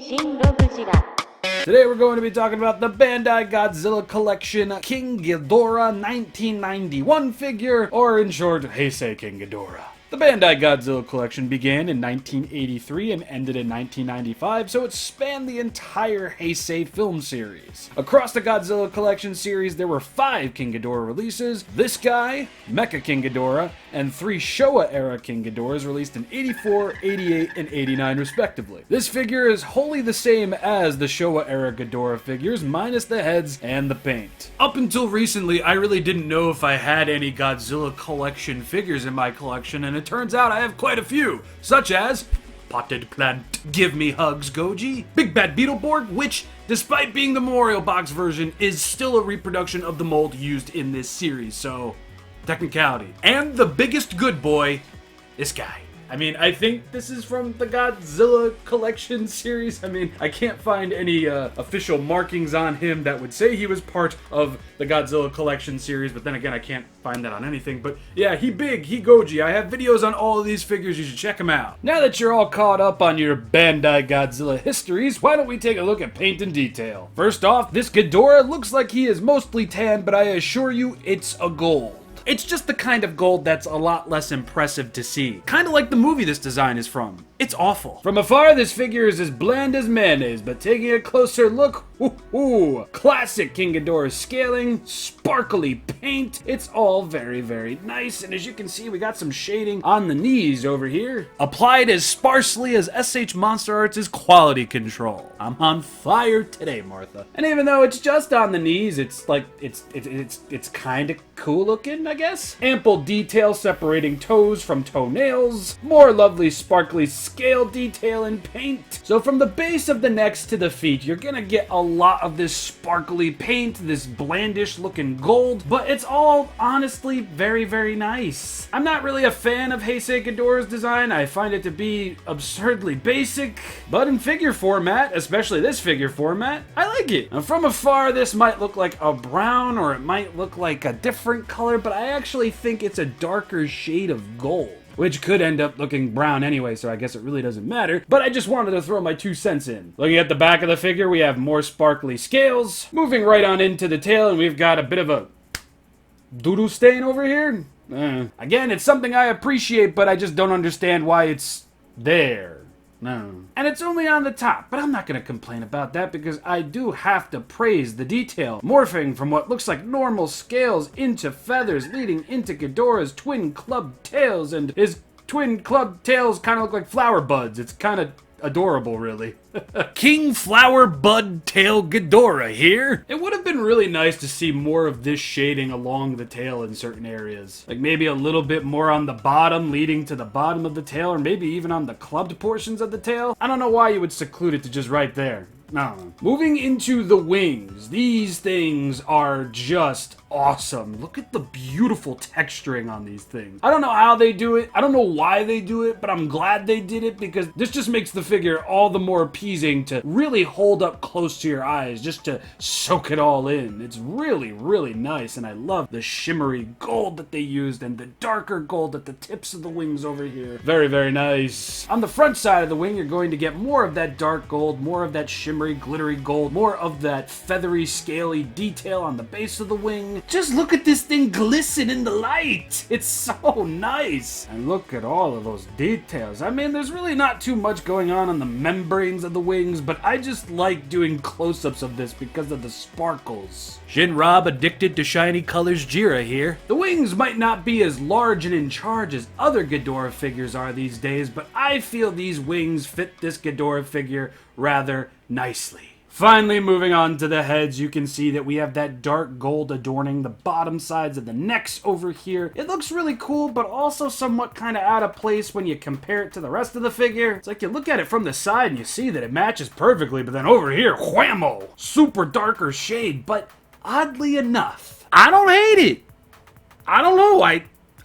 ShinRobjira. Today we're going to be talking about the Bandai Godzilla Collection King Ghidorah 1991 figure, or in short, Heisei King Ghidorah. The Bandai Godzilla Collection began in 1983 and ended in 1995, so it spanned the entire Heisei film series. Across the Godzilla Collection series, there were 5 King Ghidorah releases, this guy, Mecha King Ghidorah, and 3 Showa-era King Ghidorahs released in 84, 88, and 89 respectively. This figure is wholly the same as the Showa-era Ghidorah figures, minus the heads and the paint. Up until recently, I really didn't know if I had any Godzilla Collection figures in my collection, and it turns out I have quite a few, such as Potted Plant, Give Me Hugs Goji, Big Bad Beetleborg, which, despite being the Memorial Box version, is still a reproduction of the mold used in this series, so technicality. And the biggest good boy, this guy. I mean, I think this is from the Godzilla Collection series. I mean, I can't find any official markings on him that would say he was part of the Godzilla Collection series, but then again, I can't find that on anything. But yeah, he big, he Goji. I have videos on all of these figures. You should check them out. Now that you're all caught up on your Bandai Godzilla histories, why don't we take a look at paint and detail? First off, this Ghidorah looks like he is mostly tan, but I assure you, it's a gold. It's just the kind of gold that's a lot less impressive to see. Kinda like the movie this design is from. It's awful. From afar, this figure is as bland as mayonnaise, but taking a closer look, classic King Ghidorah scaling, sparkly paint. It's all very, very nice, and as you can see, we got some shading on the knees over here, applied as sparsely as SH Monster Arts' quality control. I'm on fire today, Martha. And even though it's just on the knees, it's like, it's kinda cool looking, I guess. Ample detail separating toes from toenails, more lovely sparkly scale detail and paint. So from the base of the necks to the feet, you're gonna get a lot of this sparkly paint, this blandish looking gold, but it's all honestly very, very nice. I'm not really a fan of Heisei Ghidorah's design. I find it to be absurdly basic, but in figure format, especially this figure format, I like it. Now, from afar, this might look like a brown or it might look like a different color, but I actually think it's a darker shade of gold, which could end up looking brown anyway, so I guess it really doesn't matter, but I just wanted to throw my 2 cents in. Looking at the back of the figure, we have more sparkly scales. Moving right on into the tail, and we've got a bit of a doo-doo stain over here. Again, it's something I appreciate, but I just don't understand why it's there. No. And it's only on the top, but I'm not going to complain about that because I do have to praise the detail. Morphing from what looks like normal scales into feathers, leading into Ghidorah's twin club tails, and his twin club tails kind of look like flower buds. It's kind of adorable, really. King Flower Bud Tail Ghidorah here. It would have been really nice to see more of this shading along the tail in certain areas. Like maybe a little bit more on the bottom, leading to the bottom of the tail, or maybe even on the clubbed portions of the tail. I don't know why you would seclude it to just right there. No. Moving into the wings, these things are just awesome. Look at the beautiful texturing on these things. I don't know how they do it. I don't know why they do it, but I'm glad they did it because this just makes the figure all the more appeasing to really hold up close to your eyes, just to soak it all in. It's really, really nice, and I love the shimmery gold that they used and the darker gold at the tips of the wings over here. Very, very nice. On the front side of the wing, you're going to get more of that dark gold, more of that shimmery, glittery gold, more of that feathery, scaly detail on the base of the wing. Just look at this thing glisten in the light. It's so nice. And look at all of those details. I mean, there's really not too much going on the membranes of the wings, but I just like doing close-ups of this because of the sparkles. ShinRob addicted to shiny colors Jira here. The wings might not be as large and in charge as other Ghidorah figures are these days, but I feel these wings fit this Ghidorah figure rather nicely. Finally, moving on to the heads, you can see that we have that dark gold adorning the bottom sides of the necks over here. It looks really cool, but also somewhat kind of out of place when you compare it to the rest of the figure. It's like you look at it from the side and you see that it matches perfectly, but then over here, whammo! Super darker shade, but oddly enough, I don't hate it. I don't know,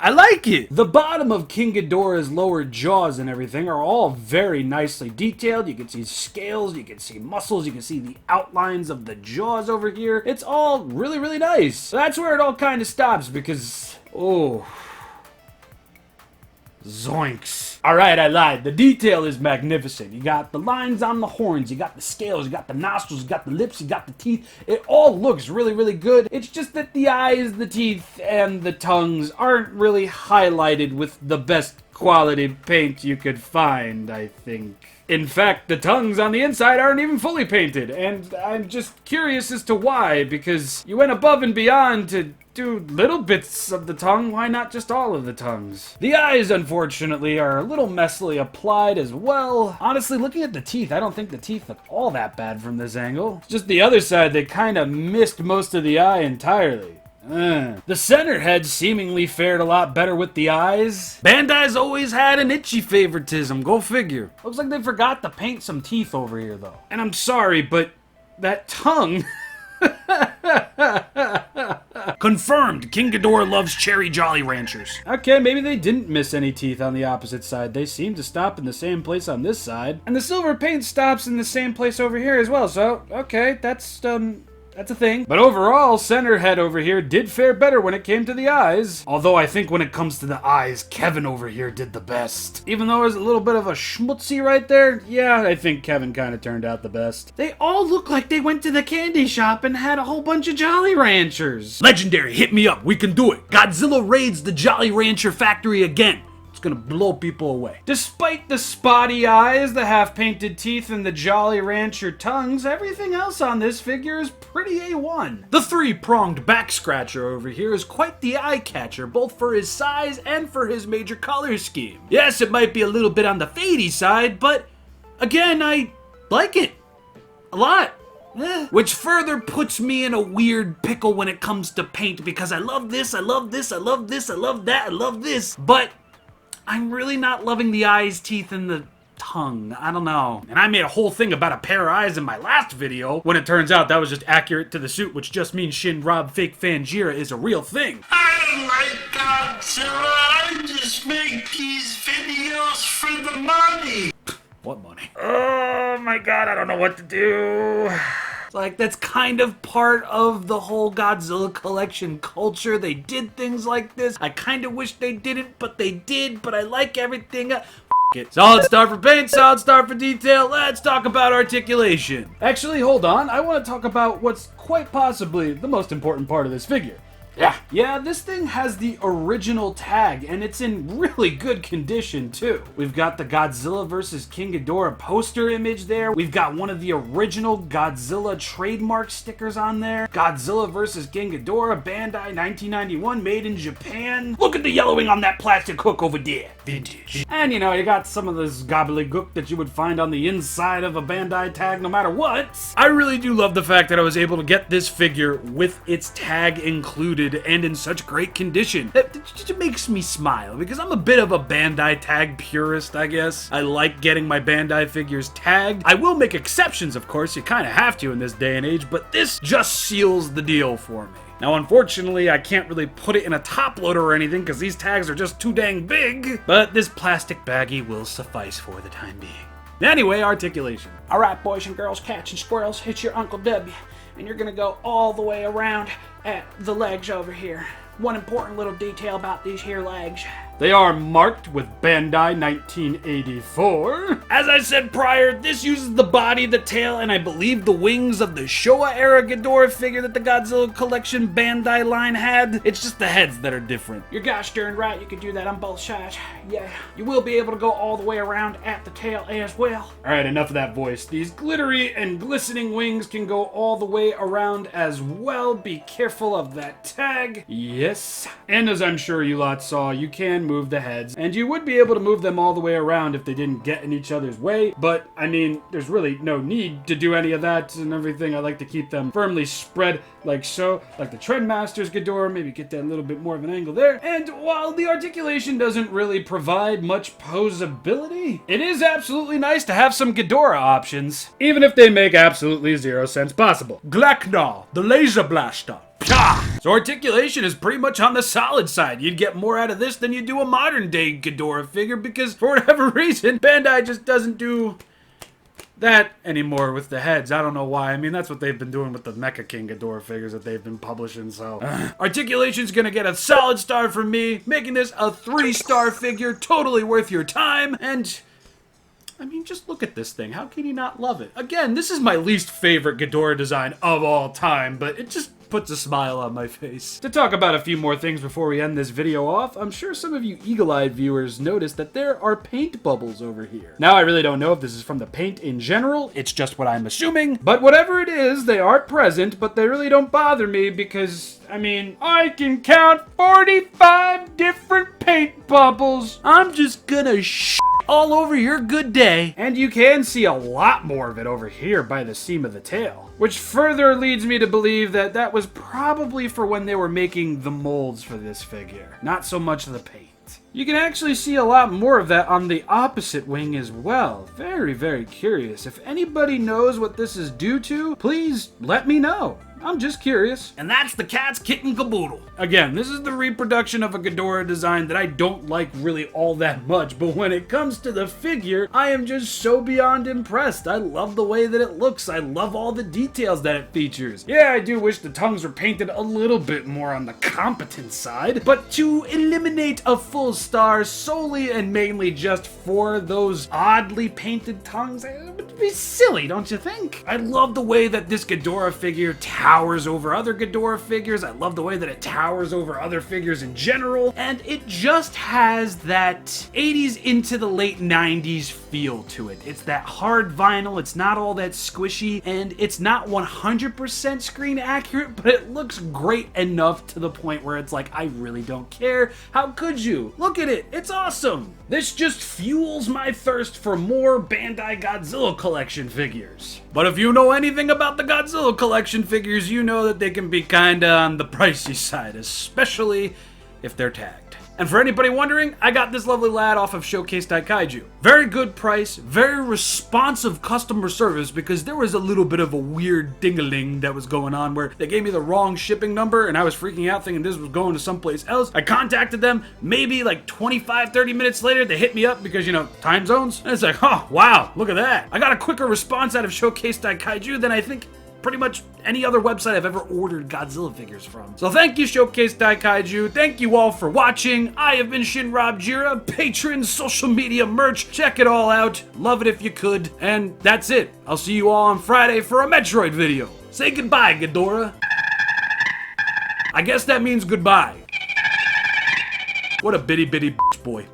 I like it. The bottom of King Ghidorah's lower jaws and everything are all very nicely detailed. You can see scales, you can see muscles, you can see the outlines of the jaws over here. It's all really, really nice. So that's where it all kind of stops because, oh, Zoinks. Alright, I lied. The detail is magnificent. You got the lines on the horns, you got the scales, you got the nostrils, you got the lips, you got the teeth. It all looks really, really good. It's just that the eyes, the teeth, and the tongues aren't really highlighted with the best quality paint you could find, I think. In fact, the tongues on the inside aren't even fully painted, and I'm just curious as to why, because you went above and beyond to do little bits of the tongue, why not just all of the tongues? The eyes, unfortunately, are a little messily applied as well. Honestly, looking at the teeth, I don't think the teeth look all that bad from this angle. It's just the other side, they kind of missed most of the eye entirely. The center head seemingly fared a lot better with the eyes. Bandai's always had an itchy favoritism, go figure. Looks like they forgot to paint some teeth over here though. And I'm sorry, but that tongue... Confirmed, King Ghidorah loves cherry Jolly Ranchers. Okay, maybe they didn't miss any teeth on the opposite side. They seem to stop in the same place on this side. And the silver paint stops in the same place over here as well, so, okay, that's a thing. But overall, center head over here did fare better when it came to the eyes. Although I think when it comes to the eyes, Kevin over here did the best. Even though there's a little bit of a schmutzy right there, yeah, I think Kevin kind of turned out the best. They all look like they went to the candy shop and had a whole bunch of Jolly Ranchers. Legendary, hit me up, we can do it. Godzilla raids the Jolly Rancher factory again. It's gonna blow people away. Despite the spotty eyes, the half-painted teeth, and the Jolly Rancher tongues, everything else on this figure is pretty A1. The three-pronged back scratcher over here is quite the eye-catcher, both for his size and for his major color scheme. Yes, it might be a little bit on the fadey side, but again, I like it a lot. Which further puts me in a weird pickle when it comes to paint, because I love this, I love this, I love this, I love that, I love this, but I'm really not loving the eyes, teeth, and the tongue. I don't know. And I made a whole thing about a pair of eyes in my last video, when it turns out that was just accurate to the suit, which just means ShinRob fake Evangelion is a real thing. I like Godzilla. I just make these videos for the money. What money? Oh my god, I don't know what to do. Like, that's kind of part of the whole Godzilla collection culture. They did things like this. I kind of wish they didn't, but they did, but I like everything. It. Solid star for paint, solid star for detail. Let's talk about articulation. Actually, hold on. I want to talk about what's quite possibly the most important part of this figure. Yeah, this thing has the original tag, and it's in really good condition, too. We've got the Godzilla vs. King Ghidorah poster image there. We've got one of the original Godzilla trademark stickers on there. Godzilla vs. King Ghidorah, Bandai 1991, made in Japan. Look at the yellowing on that plastic hook over there. Vintage. And, you know, you got some of this gobbledygook that you would find on the inside of a Bandai tag no matter what. I really do love the fact that I was able to get this figure with its tag included and in such great condition. It makes me smile because I'm a bit of a Bandai tag purist, I guess. I like getting my Bandai figures tagged. I will make exceptions, of course, you kind of have to in this day and age, but this just seals the deal for me. Now, unfortunately, I can't really put it in a top loader or anything because these tags are just too dang big, but this plastic baggie will suffice for the time being. Anyway, articulation. All right, boys and girls, cats and squirrels, it's your Uncle W, and you're gonna go all the way around at the legs over here. One important little detail about these here legs. They are marked with Bandai 1984. As I said prior, this uses the body, the tail, and I believe the wings of the Showa-era Ghidorah figure that the Godzilla Collection Bandai line had. It's just the heads that are different. You're gosh darn right, you can do that on both sides. Yeah, you will be able to go all the way around at the tail as well. Alright, enough of that voice. These glittery and glistening wings can go all the way around as well. Be careful of that tag. Yes. And as I'm sure you lot saw, you can move the heads, and you would be able to move them all the way around if they didn't get in each other's way, but I mean, there's really no need to do any of that and everything. I like to keep them firmly spread like so, like the Trendmaster's Ghidorah, maybe get that a little bit more of an angle there. And while the articulation doesn't really provide much poseability, it is absolutely nice to have some Ghidorah options, even if they make absolutely zero sense possible. Glacknaw, the laser blaster. So articulation is pretty much on the solid side. You'd get more out of this than you do a modern day Ghidorah figure because for whatever reason, Bandai just doesn't do that anymore with the heads. I don't know why. I mean, that's what they've been doing with the Mecha King Ghidorah figures that they've been publishing, so. Articulation's gonna get a solid star from me, making this a 3-star figure, totally worth your time, and I mean, just look at this thing. How can you not love it? Again, this is my least favorite Ghidorah design of all time, but it just puts a smile on my face. To talk about a few more things before we end this video off, I'm sure some of you eagle-eyed viewers noticed that there are paint bubbles over here. Now, I really don't know if this is from the paint in general, it's just what I'm assuming, but whatever it is, they are present, but they really don't bother me because, I mean, I can count 45 different paint bubbles. I'm just gonna all over your good day. And you can see a lot more of it over here by the seam of the tail, which further leads me to believe that that was probably for when they were making the molds for this figure, not so much the paint. You can actually see a lot more of that on the opposite wing as well. Very, very curious. If anybody knows what this is due to, please let me know. I'm just curious. And that's the cat's kitten caboodle. Again, this is the reproduction of a Ghidorah design that I don't like really all that much, but when it comes to the figure, I am just so beyond impressed. I love the way that it looks. I love all the details that it features. Yeah, I do wish the tongues were painted a little bit more on the competent side, but to eliminate a full star solely and mainly just for those oddly painted tongues, it would be silly, don't you think? I love the way that this Ghidorah figure towers over other Ghidorah figures. I love the way that it towers over other figures in general, and it just has that 80s into the late 90s feel to it. It's that hard vinyl, it's not all that squishy, and it's not 100% screen accurate, but it looks great enough to the point where it's like, I really don't care. How could you? Look at it, it's awesome. This just fuels my thirst for more Bandai Godzilla collection figures. But if you know anything about the Godzilla collection figures, you know that they can be kinda on the pricey side, especially if they're tagged. And for anybody wondering, I got this lovely lad off of Showcase Kaiju. Very good price, very responsive customer service, because there was a little bit of a weird ding-a-ling that was going on where they gave me the wrong shipping number and I was freaking out thinking this was going to someplace else. I contacted them, maybe like 25, 30 minutes later, they hit me up because, you know, time zones. And it's like, oh, wow, look at that. I got a quicker response out of Showcase Kaiju than I think pretty much any other website I've ever ordered Godzilla figures from. So thank you, Showcase Kaiju. Thank you all for watching. I have been ShinRobjira, patron, social media merch. Check it all out. Love it if you could. And that's it. I'll see you all on Friday for a Metroid video. Say goodbye, Ghidorah. I guess that means goodbye. What a bitty bitty boy.